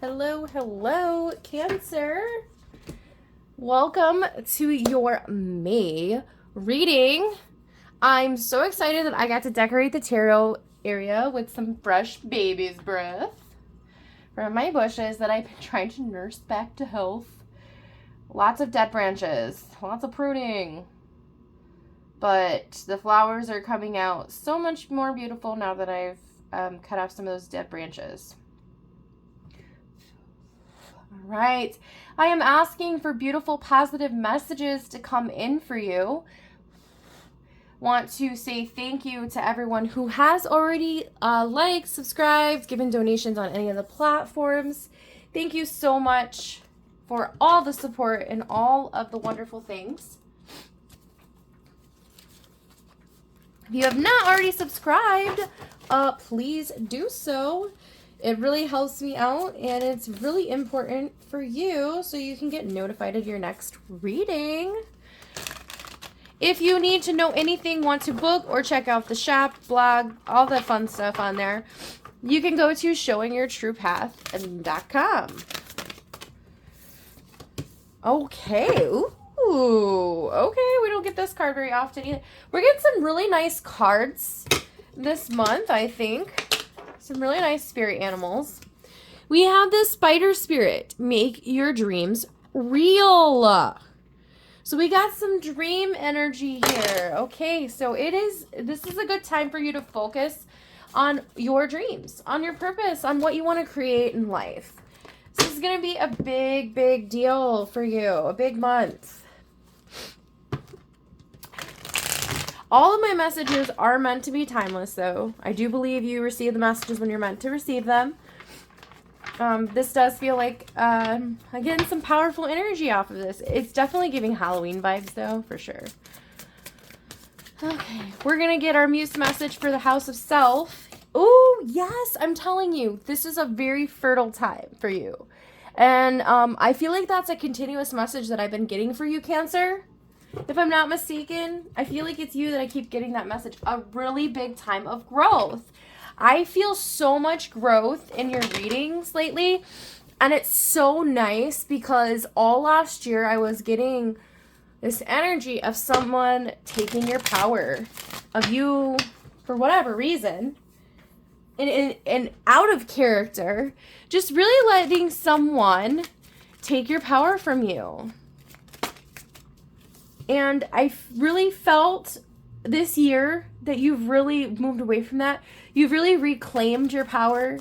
Hello, hello, Cancer. Welcome to your May reading. I'm so excited that I got to decorate the tarot area with some fresh baby's breath from my bushes that I've been trying to nurse back to health. Lots of dead branches, lots of pruning. But the flowers are coming out so much more beautiful now that I've cut off some of those dead branches. All right. I am asking for beautiful, positive messages to come in for you. Want to say thank you to everyone who has already liked, subscribed, given donations on any of the platforms. Thank you so much for all the support and all of the wonderful things. If you have not already subscribed, please do so. It really helps me out, and it's really important for you so you can get notified of your next reading. If you need to know anything, want to book or check out the shop, blog, all the fun stuff on there, you can go to showingyourtruepath.com. Okay. Ooh, okay, we don't get this card very often either. We're getting some really nice cards this month, I think. Some really nice spirit animals. We have the spider spirit. Make your dreams real. So we got some dream energy here. Okay, so this is a good time for you to focus on your dreams, on your purpose, on what you want to create in life. This is going to be a big, big deal for you, a big month. All of my messages are meant to be timeless, though. I do believe you receive the messages when you're meant to receive them. This does feel like I'm getting some powerful energy off of this. It's definitely giving Halloween vibes, though, for sure. Okay, we're going to get our Muse message for the House of Self. Oh, yes, I'm telling you, this is a very fertile time for you. And I feel like that's a continuous message that I've been getting for you, Cancer. If I'm not mistaken, I feel like it's you that I keep getting that message. A really big time of growth. I feel so much growth in your readings lately. And it's so nice because all last year I was getting this energy of someone taking your power. Of you, for whatever reason, and out of character. Just really letting someone take your power from you. And I really felt this year that you've really moved away from that. You've really reclaimed your power.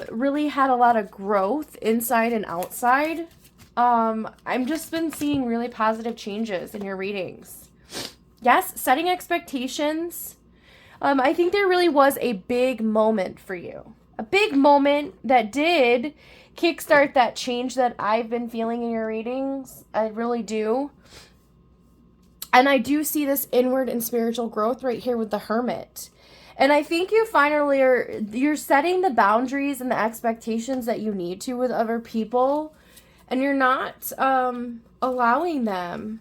Really had a lot of growth inside and outside. I've just been seeing really positive changes in your readings. Yes, setting expectations. I think there really was a big moment for you. A big moment that did kickstart that change that I've been feeling in your readings. I really do. And I do see this inward and spiritual growth right here with the Hermit. And I think you finally you're setting the boundaries and the expectations that you need to with other people. And you're not allowing them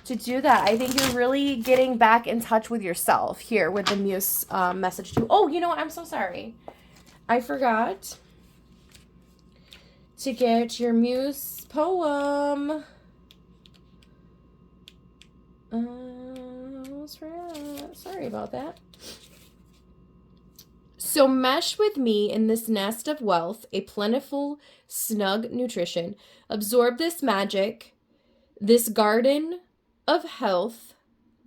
to do that. I think you're really getting back in touch with yourself here with the Muse message too. Oh, you know what? I'm so sorry. I forgot to get your Muse poem. Sorry about that. So mesh with me in this nest of wealth, a plentiful, snug nutrition. Absorb this magic, this garden of health.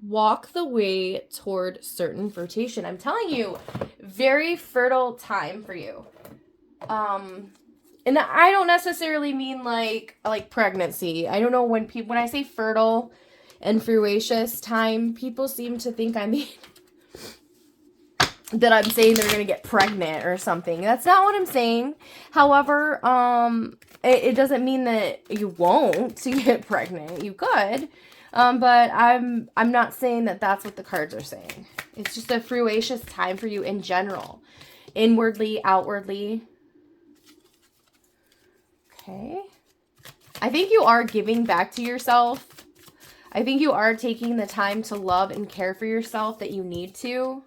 Walk the way toward certain fruition. I'm telling you, very fertile time for you. And I don't necessarily mean like pregnancy. I don't know when I say fertile and fruitious time, people seem to think I mean that I'm saying they're going to get pregnant or something. That's not what I'm saying. However, it doesn't mean that you won't get pregnant. You could. But I'm not saying that that's what the cards are saying. It's just a fruition time for you in general. Inwardly, outwardly. Okay. I think you are giving back to yourself. I think you are taking the time to love and care for yourself that you need to.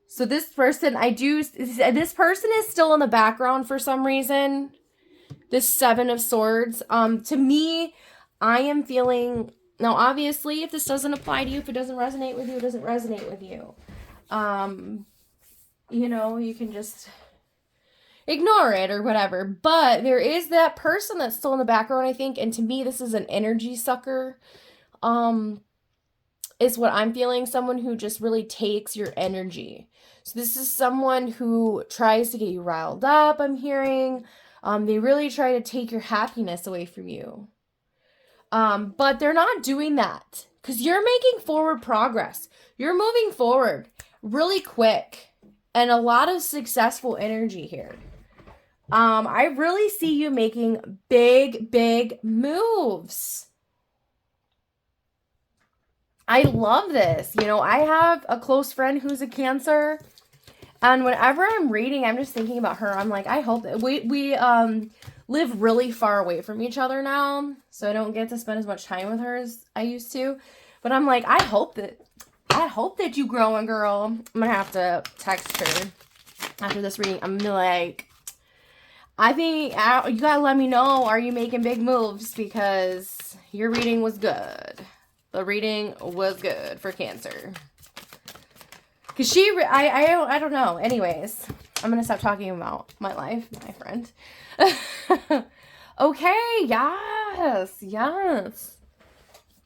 So this person, this person is still in the background for some reason. This Seven of Swords. To me, I am feeling, now obviously if this doesn't apply to you, if it doesn't resonate with you, it doesn't resonate with you. You know, you can just ignore it or whatever. But there is that person that's still in the background, I think. And to me, this is an energy sucker. Is what I'm feeling. Someone who just really takes your energy. So this is someone who tries to get you riled up, I'm hearing. They really try to take your happiness away from you. But they're not doing that because you're making forward progress. You're moving forward really quick and a lot of successful energy here. I really see you making big, big moves. I love this. You know, I have a close friend who's a Cancer. And whenever I'm reading, I'm just thinking about her. I'm like, I hope that we live really far away from each other now. So I don't get to spend as much time with her as I used to. But I'm like, I hope that you growing, girl. I'm going to have to text her after this reading. I'm like, I think you got to let me know, are you making big moves? Because your reading was good. The reading was good for Cancer. Because I don't know. Anyways, I'm going to stop talking about my life, my friend. Okay, yes.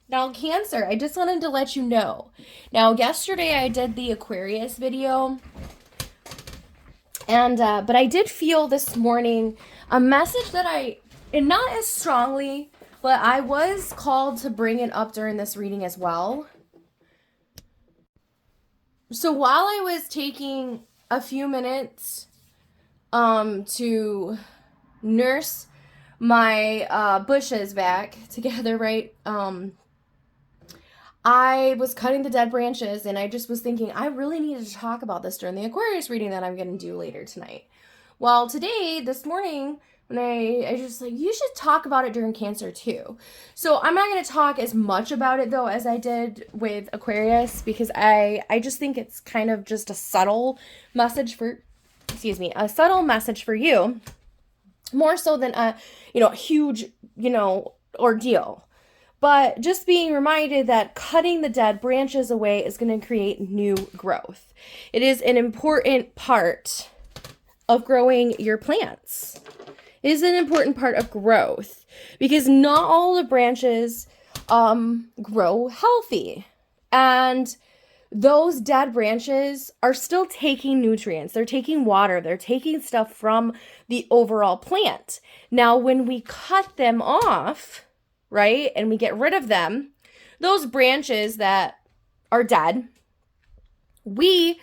Now, Cancer, I just wanted to let you know. Now, yesterday I did the Aquarius video. And, but I did feel this morning a message that and not as strongly, but I was called to bring it up during this reading as well. So while I was taking a few minutes to nurse my bushes back together, right? I was cutting the dead branches and I just was thinking I really needed to talk about this during the Aquarius reading that I'm going to do later tonight. Well, this morning, when I just like, you should talk about it during Cancer too. So I'm not going to talk as much about it though as I did with Aquarius because I just think it's kind of just a subtle message for, a subtle message for you, more so than a huge, ordeal. But just being reminded that cutting the dead branches away is going to create new growth. It is an important part of growing your plants. It is an important part of growth because not all the branches grow healthy. And those dead branches are still taking nutrients. They're taking water. They're taking stuff from the overall plant. Now, when we cut them off, right, and we get rid of them, those branches that are dead, the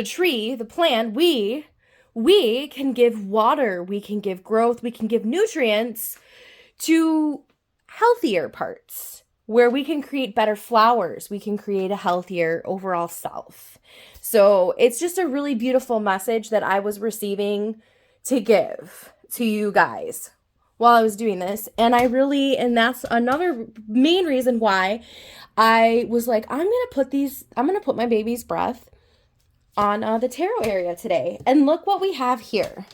tree, the plant, we can give water, we can give growth, we can give nutrients to healthier parts where we can create better flowers, we can create a healthier overall self. So it's just a really beautiful message that I was receiving to give to you guys while I was doing this. And that's another main reason why I was like, I'm going to put my baby's breath on the tarot area today. And look what we have here.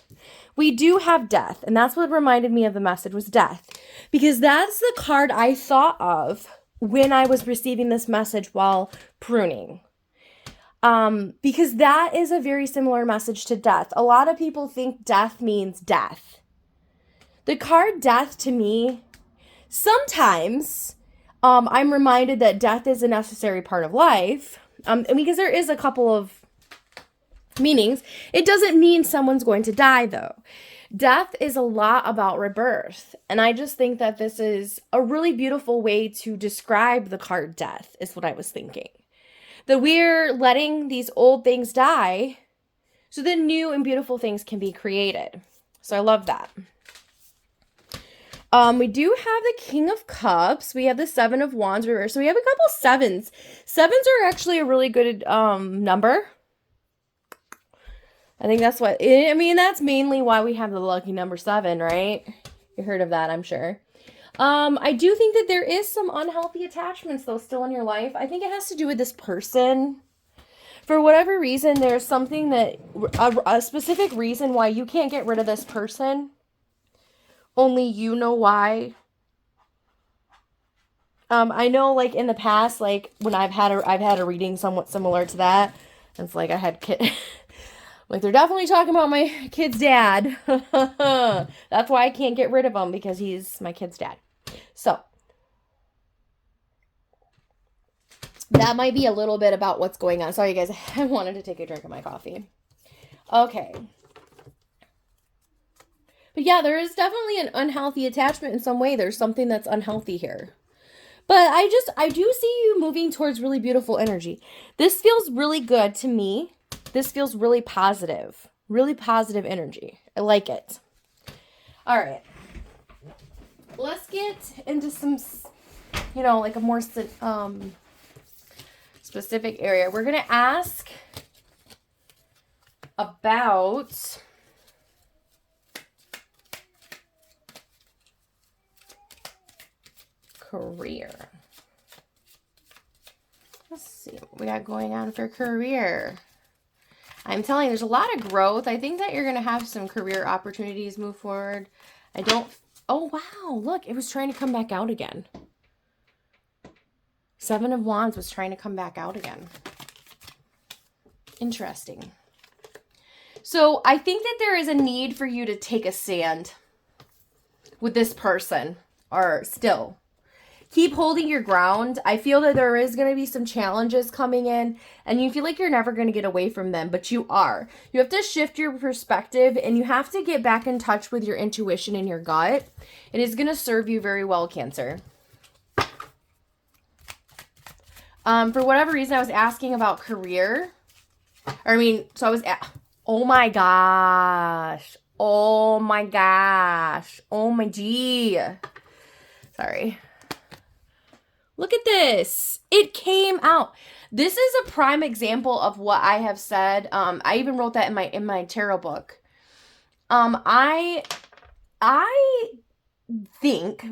We do have death. And that's what reminded me of the message was death. Because that's the card I thought of when I was receiving this message while pruning. Because that is a very similar message to death. A lot of people think death means death. The card death to me, sometimes I'm reminded that death is a necessary part of life. Because there is a couple of meanings. It doesn't mean someone's going to die though. Death is a lot about rebirth. And I just think that this is a really beautiful way to describe the card death, is what I was thinking. That we're letting these old things die so that new and beautiful things can be created. So I love that. We do have the King of Cups. We have the Seven of Wands reversed. So we have a couple sevens. Sevens are actually a really good number. I think that's what, I mean, that's mainly why we have the lucky number 7, right? You heard of that, I'm sure. I do think that there is some unhealthy attachments, though, still in your life. I think it has to do with this person. For whatever reason, there's something that, a specific reason why you can't get rid of this person. Only you know why. I know, like, in the past, like, when I've had a reading somewhat similar to that. It's like I had like, they're definitely talking about my kid's dad. That's why I can't get rid of him, because he's my kid's dad. So, that might be a little bit about what's going on. Sorry, guys. I wanted to take a drink of my coffee. Okay. But yeah, there is definitely an unhealthy attachment in some way. There's something that's unhealthy here. But I do see you moving towards really beautiful energy. This feels really good to me. This feels really positive energy. I like it. All right. Let's get into some, like a more specific area. We're going to ask about career. Let's see what we got going on for career. I'm telling you, there's a lot of growth. I think that you're going to have some career opportunities move forward. Oh, wow. Look, it was trying to come back out again. Seven of Wands was trying to come back out again. Interesting. So I think that there is a need for you to take a stand with this person, or still keep holding your ground. I feel that there is going to be some challenges coming in, and you feel like you're never going to get away from them, but you are. You have to shift your perspective, and you have to get back in touch with your intuition and your gut. It is going to serve you very well, Cancer. For whatever reason, I was asking about career. Oh my gosh. Oh my gosh. Oh my G. Sorry. Look at this. It came out. This is a prime example of what I have said. I even wrote that in my tarot book. I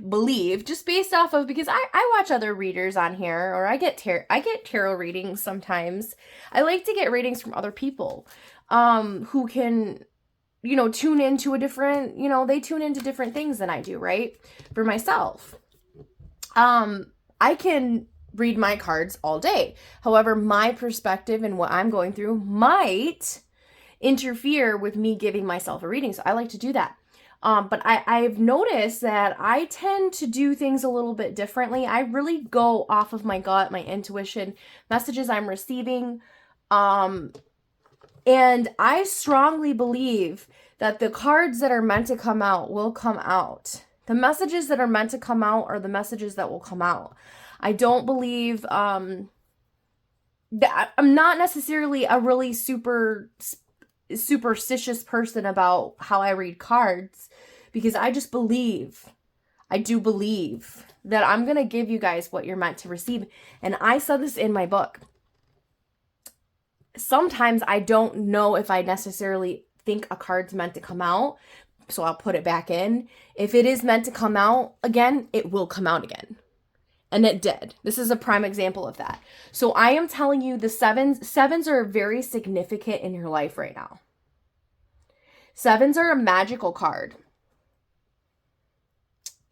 believe, just based off of, because I watch other readers on here, or I get tarot readings sometimes. I like to get readings from other people who can, tune into a different, they tune into different things than I do, right? For myself. I can read my cards all day. However, my perspective and what I'm going through might interfere with me giving myself a reading. So I like to do that. But I've noticed that I tend to do things a little bit differently. I really go off of my gut, my intuition, messages I'm receiving. And I strongly believe that the cards that are meant to come out will come out. The messages that are meant to come out are the messages that will come out. I don't believe that I'm not necessarily a really superstitious person about how I read cards, because I do believe that I'm going to give you guys what you're meant to receive. And I said this in my book. Sometimes I don't know if I necessarily think a card's meant to come out, so I'll put it back in. If it is meant to come out again, it will come out again. And it did. This is a prime example of that. So I am telling you, the sevens are very significant in your life right now. Sevens are a magical card,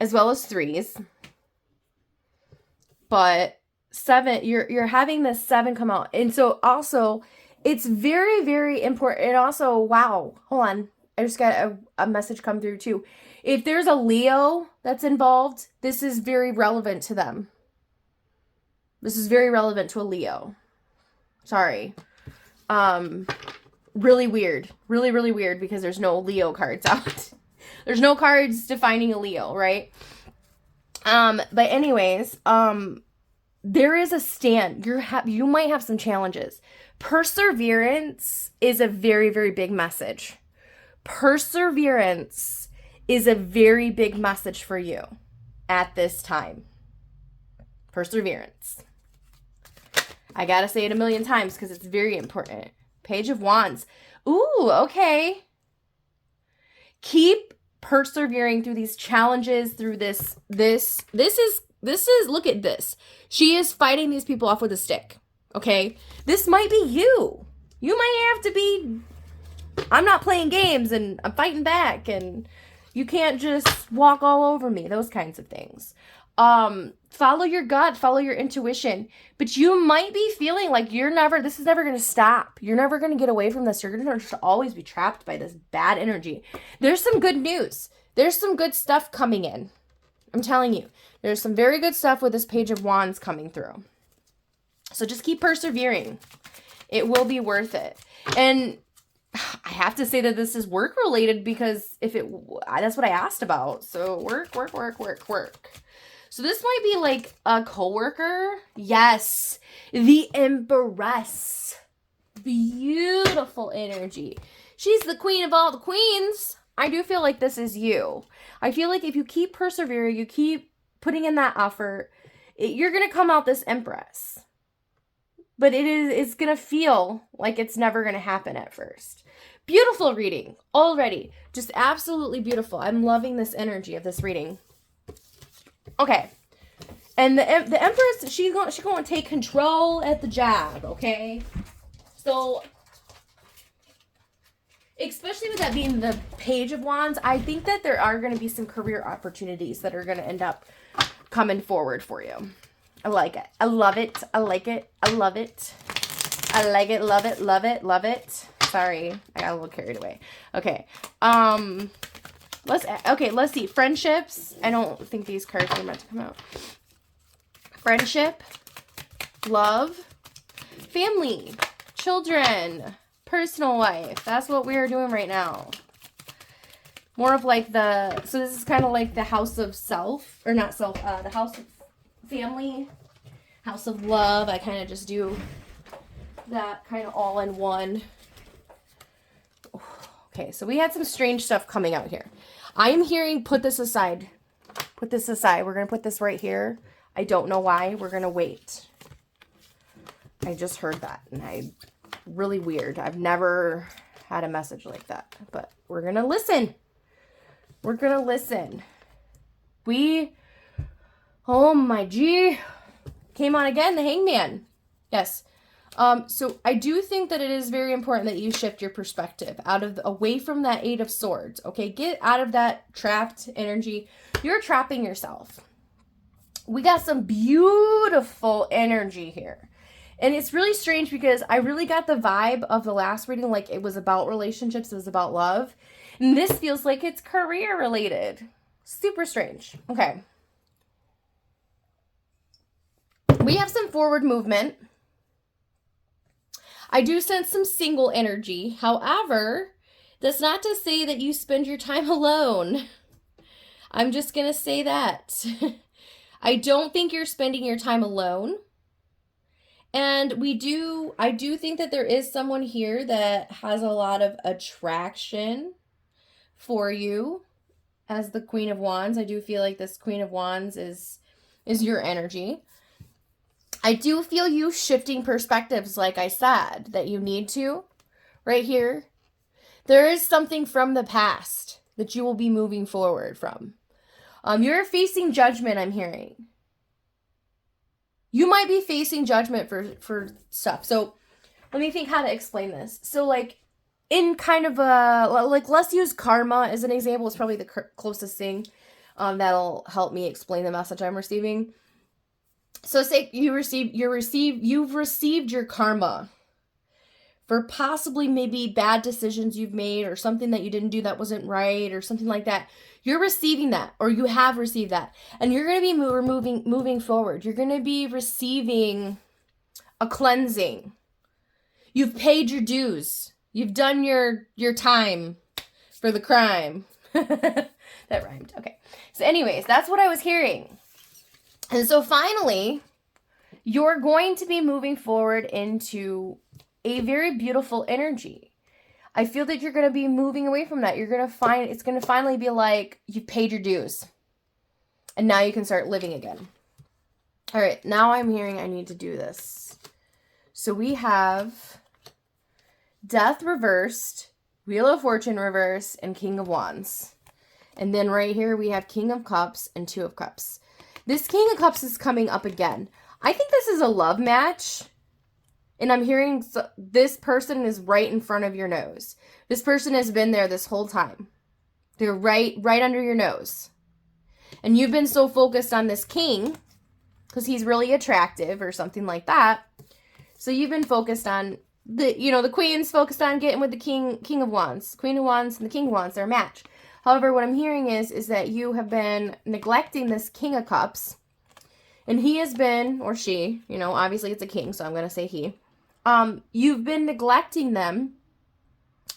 as well as threes. But seven, you're having this 7 come out. And so also, it's very, very important. And also, wow, hold on. I just got a message come through too. If there's a Leo that's involved, this is very relevant to them. This is very relevant to a Leo. Sorry. really weird. Really, really weird because there's no Leo cards out. There's no cards defining a Leo, right? But anyways, there is a stand. You might have some challenges. Perseverance is a very, very big message. Perseverance is a very big message for you at this time. Perseverance. I gotta say it a million times because it's very important. Page of Wands. Ooh, okay. Keep persevering through these challenges, through this is, look at this. She is fighting these people off with a stick, okay? This might be you. You might have to be, I'm not playing games and I'm fighting back and you can't just walk all over me, those kinds of things. Follow your gut, follow your intuition, but you might be feeling like this is never going to stop. You're never going to get away from this. You're going to just always be trapped by this bad energy. There's some good news. There's some good stuff coming in. I'm telling you, there's some very good stuff with this Page of Wands coming through. So just keep persevering. It will be worth it. And I have to say that this is work related because that's what I asked about. So work. So this might be like a coworker. Yes, the Empress. Beautiful energy. She's the queen of all the queens. I do feel like this is you. I feel like if you keep persevering, you keep putting in that effort, you're going to come out this Empress. But it's going to feel like it's never going to happen at first. Beautiful reading already. Just absolutely beautiful. I'm loving this energy of this reading. Okay. And the Empress, she's going to take control at the job, okay? So, especially with that being the Page of Wands, I think that there are going to be some career opportunities that are going to end up coming forward for you. I like it. I love it. I like it. I love it. I like it. Love it. Love it. Love it. Sorry. I got a little carried away. Okay. Let's see. Friendships. I don't think these cards are meant to come out. Friendship. Love. Family. Children. Personal life. That's what we are doing right now. More of like so this is kind of like the house of self, or not self, the house of family, house of love. I kind of just do that kind of all in one. Okay, so we had some strange stuff coming out here. I am hearing put this aside. Put this aside. We're going to put this right here. I don't know why. We're going to wait. I just heard that, and really weird. I've never had a message like that, but we're going to listen. We're going to listen. Oh my G, came on again, the Hangman. Yes. So I do think that it is very important that you shift your perspective away from that Eight of Swords. Okay, get out of that trapped energy. You're trapping yourself. We got some beautiful energy here. And it's really strange because I really got the vibe of the last reading, like it was about relationships, it was about love. And this feels like it's career related. Super strange. Okay. We have some forward movement. I do sense some single energy. However, that's not to say that you spend your time alone. I'm just going to say that. I don't think you're spending your time alone. And I do think that there is someone here that has a lot of attraction for you as the Queen of Wands. I do feel like this Queen of Wands is your energy. I do feel you shifting perspectives, like I said, that you need to right here. There is something from the past that you will be moving forward from. You're facing judgment, I'm hearing. You might be facing judgment for stuff. So let me think how to explain this. So like in kind of let's use karma as an example. It's probably the closest thing that'll help me explain the message I'm receiving. So say you've received your karma for possibly maybe bad decisions you've made or something that you didn't do that wasn't right or something like that. You're receiving that, or you have received that, and you're going to be moving forward. You're going to be receiving a cleansing. You've paid your dues. You've done your time for the crime. That rhymed. Okay. So anyways, that's what I was hearing. And so finally, you're going to be moving forward into a very beautiful energy. I feel that you're going to be moving away from that. You're going to find, it's going to finally be like you've paid your dues. And now you can start living again. All right, now I'm hearing I need to do this. So we have Death reversed, Wheel of Fortune reversed, and King of Wands. And then right here we have King of Cups and Two of Cups. This King of Cups is coming up again. I think this is a love match. And I'm hearing this person is right in front of your nose. This person has been there this whole time. They're right under your nose. And you've been so focused on this king because he's really attractive or something like that. So you've been focused on the queen's focused on getting with the king of wands. Queen of wands and the king of wands, they're a match. However, what I'm hearing is that you have been neglecting this king of cups. And he has been, or she, obviously it's a king, so I'm going to say he. You've been neglecting them.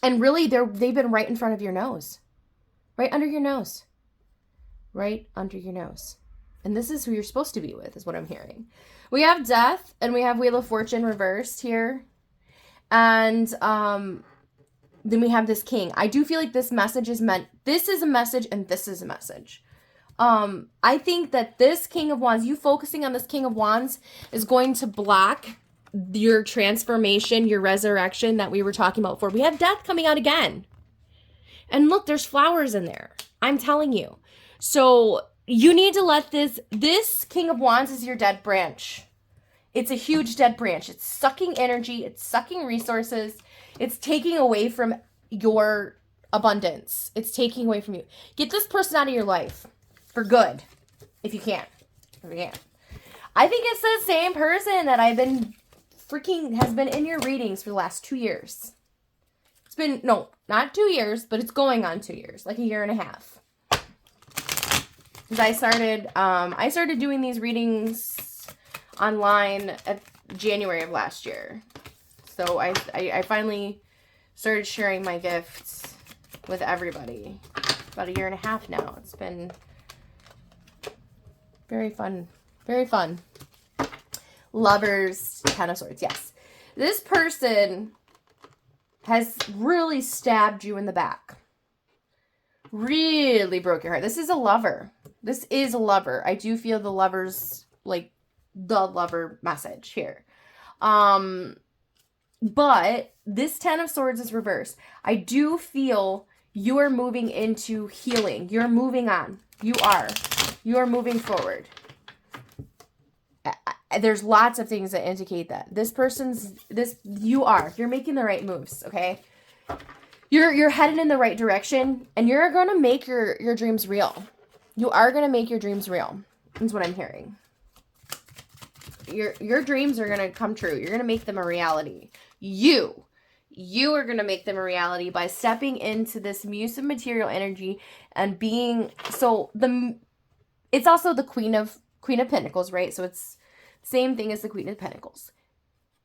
And really, they've been right in front of your nose. Right under your nose. Right under your nose. And this is who you're supposed to be with, is what I'm hearing. We have Death, and we have Wheel of Fortune reversed here. And then we have this King. I do feel like this message is meant, this is a message, and this is a message. I think that this King of Wands, you focusing on this King of Wands, is going to block your transformation, your resurrection that we were talking about before. We have Death coming out again. And look, there's flowers in there. I'm telling you. So you need to let this King of Wands is your dead branch. It's a huge dead branch. It's sucking energy. It's sucking resources. It's taking away from your abundance. It's taking away from you. Get this person out of your life for good, if you can. If you can. I think it's the same person that has been in your readings for the last 2 years. It's been, no, not 2 years, but it's going on 2 years, like a year and a half. Because I started doing these readings online at January of last year. So I finally started sharing my gifts with everybody. About a year and a half now. It's been very fun. Very fun. Lovers, Ten of Swords, yes. This person has really stabbed you in the back. Really broke your heart. This is a lover. This is a lover. I do feel the lover's, like, the lover message here. But this Ten of Swords is reversed. I do feel you are moving into healing. You're moving on. You are. You are moving forward. There's lots of things that indicate that. You're making the right moves, okay? You're headed in the right direction, and you're going to make your dreams real. You are going to make your dreams real. That's what I'm hearing. Your dreams are going to come true. You're going to make them a reality. You are going to make them a reality by stepping into this muse of material energy and being, it's also the Queen of Pentacles, right? So it's same thing as the Queen of Pentacles.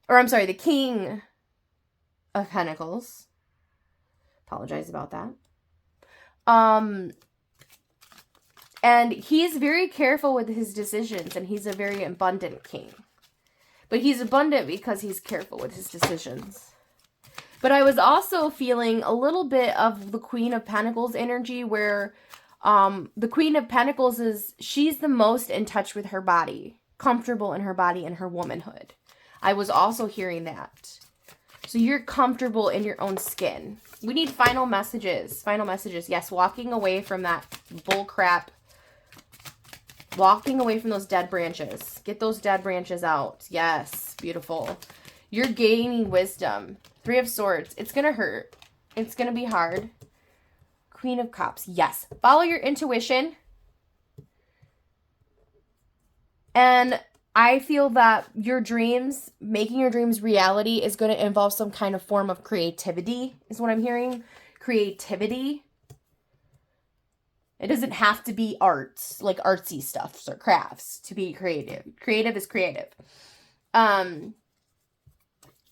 Or I'm sorry, the King of Pentacles. Apologize about that. And he's very careful with his decisions, and he's a very abundant king. But he's abundant because he's careful with his decisions. But I was also feeling a little bit of the Queen of Pentacles energy where the Queen of Pentacles she's the most in touch with her body, comfortable in her body and her womanhood. I was also hearing that. So you're comfortable in your own skin. We need final messages. Final messages. Yes, walking away from that bull crap. Walking away from those dead branches. Get those dead branches out. Yes, beautiful. You're gaining wisdom. Three of Swords. It's going to hurt. It's going to be hard. Queen of Cups. Yes. Follow your intuition. And I feel that your dreams, making your dreams reality, is going to involve some kind of form of creativity, is what I'm hearing. Creativity. It doesn't have to be arts, like artsy stuff or crafts to be creative. Creative is creative.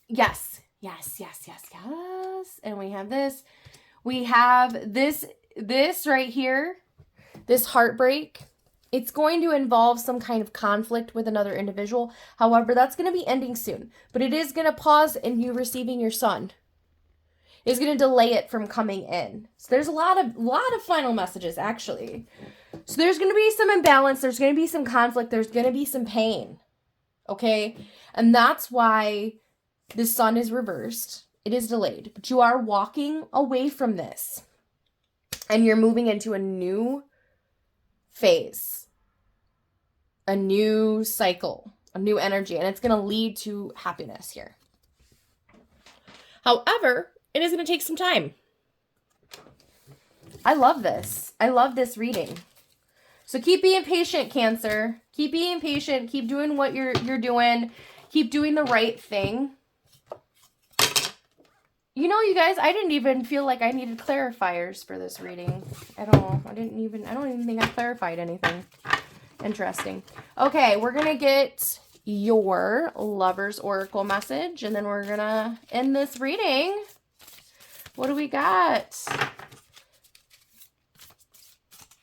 Yes. Yes, yes, yes, yes. And we have this. We have this right here, this heartbreak. It's going to involve some kind of conflict with another individual. However, that's going to be ending soon. But it is going to pause in you receiving your son. It's going to delay it from coming in. So there's a lot of final messages, actually. So there's going to be some imbalance. There's going to be some conflict. There's going to be some pain. Okay? And that's why the sun is reversed. It is delayed. But you are walking away from this. And you're moving into a new phase. A new cycle. A new energy. And it's going to lead to happiness here. However, it is going to take some time. I love this. I love this reading. So keep being patient, Cancer. Keep being patient. Keep doing what you're doing. Keep doing the right thing. You know, you guys, I didn't even feel like I needed clarifiers for this reading at all. I don't even think I clarified anything. Interesting. Okay, we're going to get your Lover's Oracle message, and then we're going to end this reading. What do we got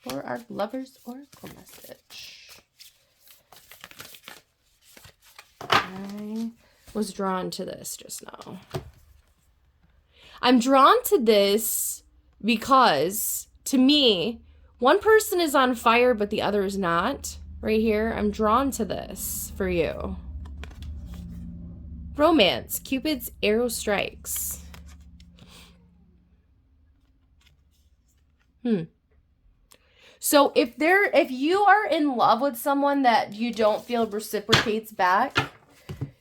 for our Lover's Oracle message? I was drawn to this just now. I'm drawn to this because, to me, one person is on fire, but the other is not. Right here, I'm drawn to this for you. Romance. Cupid's arrow strikes. So if you are in love with someone that you don't feel reciprocates back,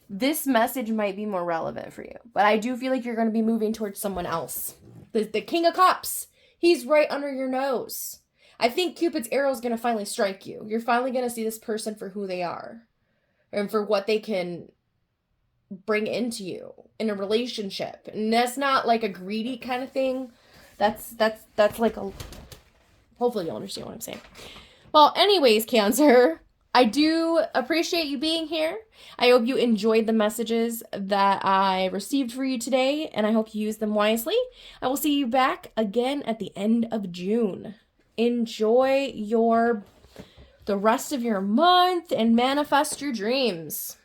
this message might be more relevant for you. But I do feel like you're going to be moving towards someone else. The King of Cups. He's right under your nose. I think Cupid's arrow is going to finally strike you. You're finally going to see this person for who they are. And for what they can bring into you in a relationship. And that's not like a greedy kind of thing. That's like a... Hopefully you'll understand what I'm saying. Well, anyways, Cancer, I do appreciate you being here. I hope you enjoyed the messages that I received for you today, and I hope you use them wisely. I will see you back again at the end of June. Enjoy the rest of your month and manifest your dreams.